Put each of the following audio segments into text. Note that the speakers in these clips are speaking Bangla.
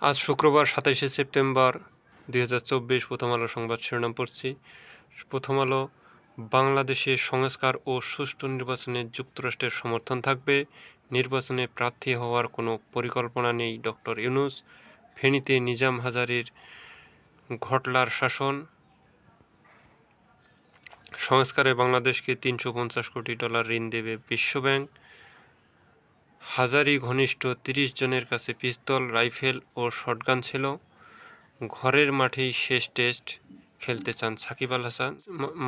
আজ শুক্রবার ২৭শে সেপ্টেম্বর ২০২৪। প্রথম আলো সংবাদ শিরোনাম পড়ছি। প্রথম আলো। বাংলাদেশে সংস্কার ও সুষ্ঠু নির্বাচনে যুক্তরাষ্ট্রের সমর্থন থাকবে। নির্বাচনে প্রার্থী হওয়ার কোনো পরিকল্পনা নেই ডক্টর ইউনূস। ফেনীতে নিজাম হাজারীর ঘটলার শাসন। সংস্কারে বাংলাদেশকে $৩৫০ কোটি ঋণ দেবে বিশ্বব্যাংক। হাজারী ঘনিষ্ঠ ৩০ জনের কাছে পিস্তল, রাইফেল ও শটগান ছিল। ঘরের মাঠেই শেষ টেস্ট খেলতে চান সাকিব আল হাসান।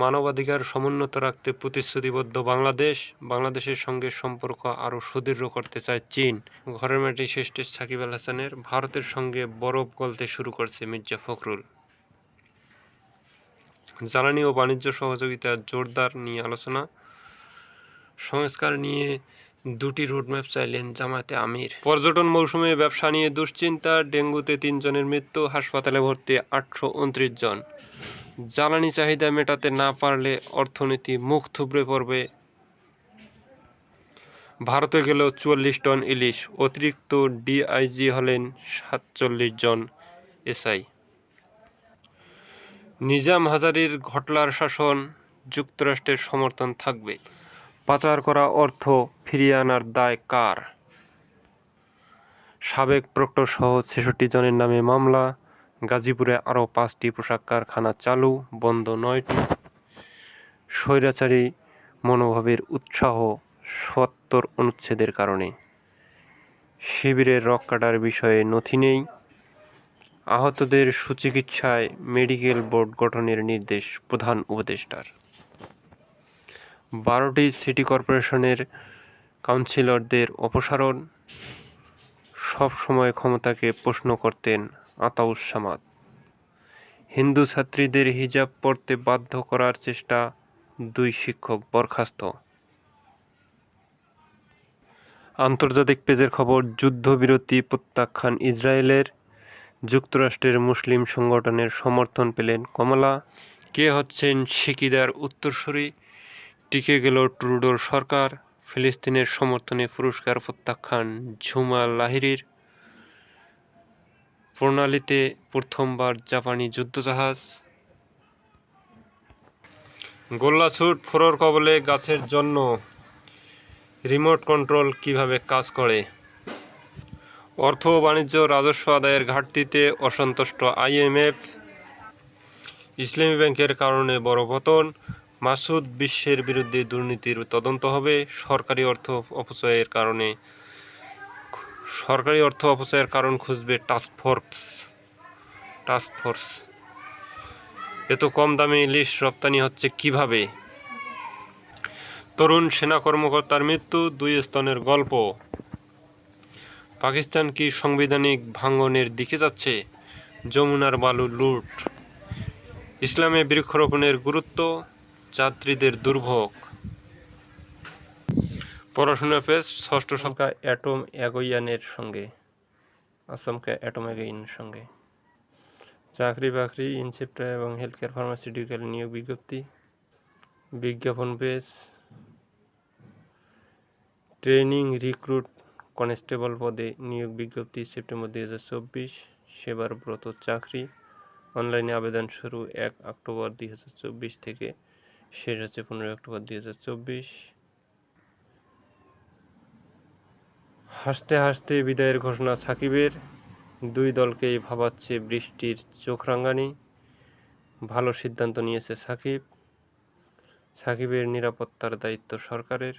মানবাধিকার সমুন্নত রাখতে প্রতিশ্রুতিবদ্ধ বাংলাদেশ। বাংলাদেশের সঙ্গে সম্পর্ক আরও সুদৃঢ় করতে চায় চীন। ঘরের মাঠেই শেষ টেস্ট সাকিব আল হাসানের। ভারতের সঙ্গে বরফ গলতে শুরু করছে মির্জা ফখরুল। জ্বালানি ও বাণিজ্য সহযোগিতা জোরদার নিয়ে আলোচনা। সংস্কার নিয়ে দুটি রোডম্যাপ চাইলেন জামায়াতে আমির। পর্যটন মৌসুমে ব্যবসা নিয়ে দুশ্চিন্তা। ডেঙ্গুতে ৩ জনের মৃত্যু, হাসপাতালে ভর্তি ৮২৯ জন। জ্বালানি চাহিদা মেটাতে না পারলে অর্থনীতি মুখ থুবড়ে পড়বে। ভারতে গেল ৪৪ টন ইলিশ। অতিরিক্ত ডিআইজি হলেন ৪৭ জন এসআই। নিজাম হাজারীর ঘটলার শাসন, যুক্তরাষ্ট্রের সমর্থন থাকবে। পাচার করা অর্থ ফিরিয়ে আনার দায় কার? সাবেক প্রক্টরসহ ৬৬ জনের নামে মামলা। গাজীপুরে আরও ৫টি পোশাক কারখানা চালু, বন্ধ ৯টি। স্বৈরাচারী মনোভাবের উৎসাহ ৭০ অনুচ্ছেদের কারণে। শিবিরের রক কাটার বিষয়ে নথি নেই। আহতদের সুচিকিৎসায় মেডিকেল বোর্ড গঠনের নির্দেশ প্রধান উপদেষ্টার। ১২টি সিটি কর্পোরেশনের কাউন্সিলরদের অপসারণ। সব সময় ক্ষমতাকে প্রশ্ন করতেন আতাউস সামাদ। হিন্দু ছাত্রীদের হিজাব পরতে বাধ্য করার চেষ্টা, 2 শিক্ষক বরখাস্ত। আন্তর্জাতিক পেজের খবর, যুদ্ধবিরতি প্রত্যাখ্যান ইসরায়েলের। যুক্তরাষ্ট্রের মুসলিম সংগঠনের সমর্থন পেলেন কমলা। কে হচ্ছেন শিকিদার উত্তরসূরি? টিকে গেল ট্রুডোর সরকার। ফিলিস্তিনের সমর্থনে পুরস্কার প্রত্যাখ্যান ঝুমা লাহিরির। প্রণালীতে প্রথমবার জাপানি যুদ্ধজাহাজ। গোল্লাছুট ফোড়র কবলে গাছের জন্য রিমোট কন্ট্রোল কিভাবে কাজ করে? অর্থ ও বাণিজ্য রাজস্ব আদায়ের ঘাটতিতে অসন্তুষ্ট আইএমএফ। ইসলামী ব্যাংকের কারণে বড় পতন। মাসুদ বিশ্বের বিরুদ্ধে দুর্নীতির তদন্ত হবে। সরকারি অর্থ অপচয়ের কারণ খুঁজবে টাস্কফোর্স। এত কম দামে ইলিশ রপ্তানি হচ্ছে কিভাবে? তরুণ সেনা কর্মকর্তার মৃত্যু, 2 স্তনের গল্প। পাকিস্তান কি সাংবিধানিক ভাঙনের দিকে যাচ্ছে? যমুনার বালু লুট। ইসলামে বৃক্ষরোপণের গুরুত্ব, যাত্রীদের দুর্ভোগ। পড়াশোনা পেজ, ষষ্ঠ সপ্তাহ আচমকা অ্যাটম এগোইনের সঙ্গে চাকরি বাকরি, ইনসেপ্টা এবং হেলথকেয়ার ফার্মাসিউটিক্যাল নিয়োগ বিজ্ঞপ্তি। বিজ্ঞাপন পেজ, ট্রেনিং রিক্রুট কনস্টেবল পদে নিয়োগ বিজ্ঞপ্তি সেপ্টেম্বর 2024। সেবার ব্রত চাকরি। অনলাইনে আবেদন শুরু 1 অক্টোবর 2024 থেকে, শেষ হচ্ছে 15 অক্টোবর 2024। হাসতে হাসতে বিদায়ের ঘোষণা সাকিবের। 2 দলকেই ভাবাচ্ছে বৃষ্টির চোখ রাঙানি। ভালো সিদ্ধান্ত নিয়েছে সাকিবের নিরাপত্তার দায়িত্ব সরকারের।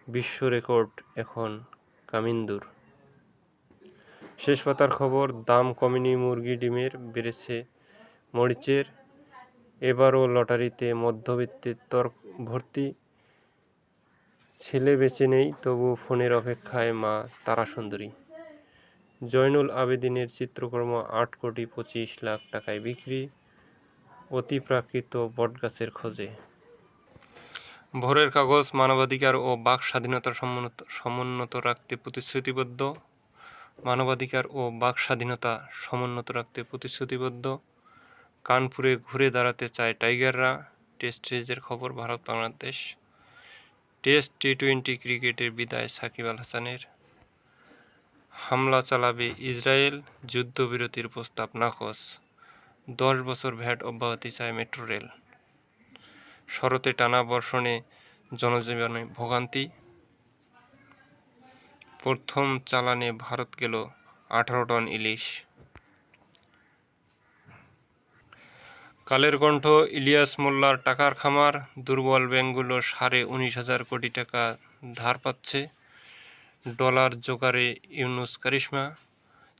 বিশ্ব রেকর্ড এখন কামিন্দুর। শেষ পাতার খবর, দাম কমেনি মুরগি ডিমের, বেড়েছে মরিচের। এবারও লটারিতে মধ্যবিত্তের ভর্তি। ছেলে বেঁচে নেই, তবু ফোনের অপেক্ষায় মা তারাসুন্দরী। জয়নুল আবেদিনের চিত্রকর্ম 8,25,00,000 টাকায় বিক্রি। অতিপ্রাকৃত বটগাছের খোঁজে। ভোরের কাগজ, মানবাধিকার ও বাক স্বাধীনতা সমুন্নত রাখতে প্রতিশ্রুতিবদ্ধ। মানবাধিকার ও বাক স্বাধীনতা সমুন্নত রাখতে প্রতিশ্রুতিবদ্ধ। কানপুরে ঘুরে দাঁড়াতে চায় টাইগাররা। টেস্ট সিরিজের খবর, ভারত বাংলাদেশ। টেস্ট টি-20 ক্রিকেটের বিদায় সাকিব আল হাসানের। হামলা চালাবে ইসরায়েল, যুদ্ধবিরতির প্রস্তাব নাকচ। 10 বছর ভ্যাট অব্যাহতি চায় মেট্রো রেল। শরতে টানা বর্ষণে জনজীবনে ভোগান্তি। প্রথম চালানে ভারত গেল 18 টন ইলিশ। কালের কণ্ঠ, ইলিয়াস মোল্লার টাকার খামার, দুর্বল ব্যাংকগুলো 19,500 কোটি টাকা ধার পাচ্ছে। ডলার জোগাড়ে ইউনূস কারিশমা,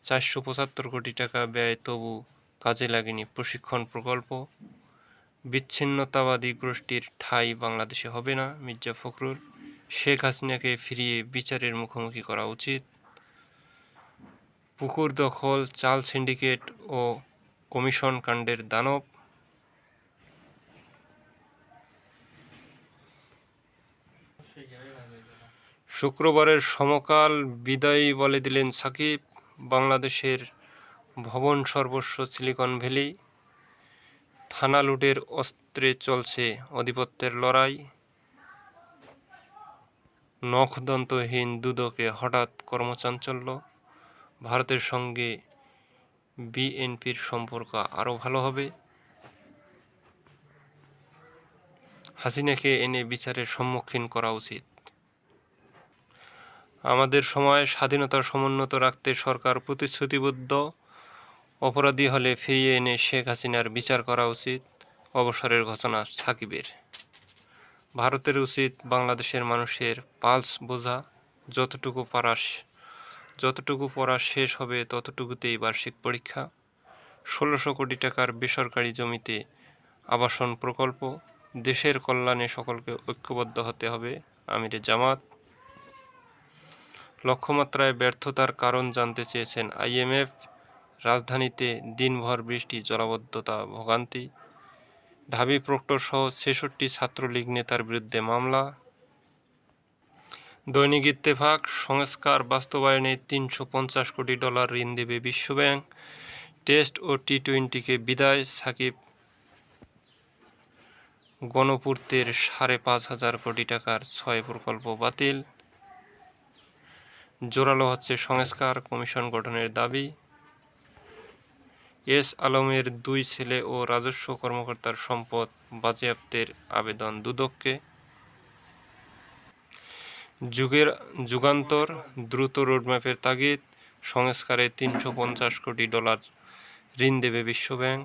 475 কোটি টাকা ব্যয় তবু কাজে লাগেনি প্রশিক্ষণ প্রকল্প। বিচ্ছিন্নতাবাদী গোষ্ঠীর ঠাঁই বাংলাদেশে হবে না, মির্জা ফখরুল। শেখ হাসিনাকে ফিরিয়ে বিচারের মুখোমুখি করা উচিত। পুকুর দখল, চাল সিন্ডিকেট ও কমিশন কাণ্ডের দানব। শুক্রবারের সমকাল বিদায়ী বলে দিলেন সাকিব। বাংলাদেশের ভবন সর্বস্ব সিলিকন ভ্যালি। থানা লুটের অস্ত্রে চলছে আধিপত্যের লড়াই। নখদন্তহীন দুদকে হঠাৎ কর্মচাঞ্চল্য। ভারতের সঙ্গে বিএনপির সম্পর্ক আরও ভালো হবে। হাসিনাকে এনে বিচারের সম্মুখীন করা উচিত। আমাদের সময় স্বাধীনতার সমুন্নত রাখতে সরকার প্রতিশ্রুতিবদ্ধ। অপরাধী হলে ফিরিয়ে এনে শেখ হাসিনার বিচার করা উচিত। অবসরের ঘোষণা সাকিবের। ভারতের উচিত বাংলাদেশের মানুষের পালস বোঝা। যতটুকু পড়া শেষ হবে ততটুকুতেই বার্ষিক পরীক্ষা। 1600 কোটি টাকার বেসরকারি জমিতে আবাসন প্রকল্প। দেশের কল্যাণে সকলকে ঐক্যবদ্ধ হতে হবে, আমিরে জামাত। লক্ষ্যমাত্রায় ব্যর্থতার কারণ জানতে চেয়েছেন IMF। রাজধানীতে দিনভর বৃষ্টি, জলাবদ্ধতা, ভোগান্তি। ঢাবি প্রক্টরসহ 66 ছাত্রলীগ নেতার বিরুদ্ধে মামলা। দৈনিক ইত্তেফাক, সংস্কার বাস্তবায়নে 350 কোটি ডলার ঋণ দেবে বিশ্বব্যাংক। টেস্ট ও টি-20কে বিদায় সাকিব। গণপূর্তের 5,500 কোটি টাকার 6 প্রকল্প বাতিল। জোরালো হচ্ছে সংস্কার, কমিশন গঠনের দাবি। এস আলমের 2 ছেলে ও রাজস্ব কর্মকর্তার সম্পদ বাজেয়াপ্তের আবেদন দুদককে। যুগান্তর, দ্রুত রোডম্যাপের তাগিদ। সংস্কারে 350 কোটি ডলার ঋণ দেবে বিশ্বব্যাংক।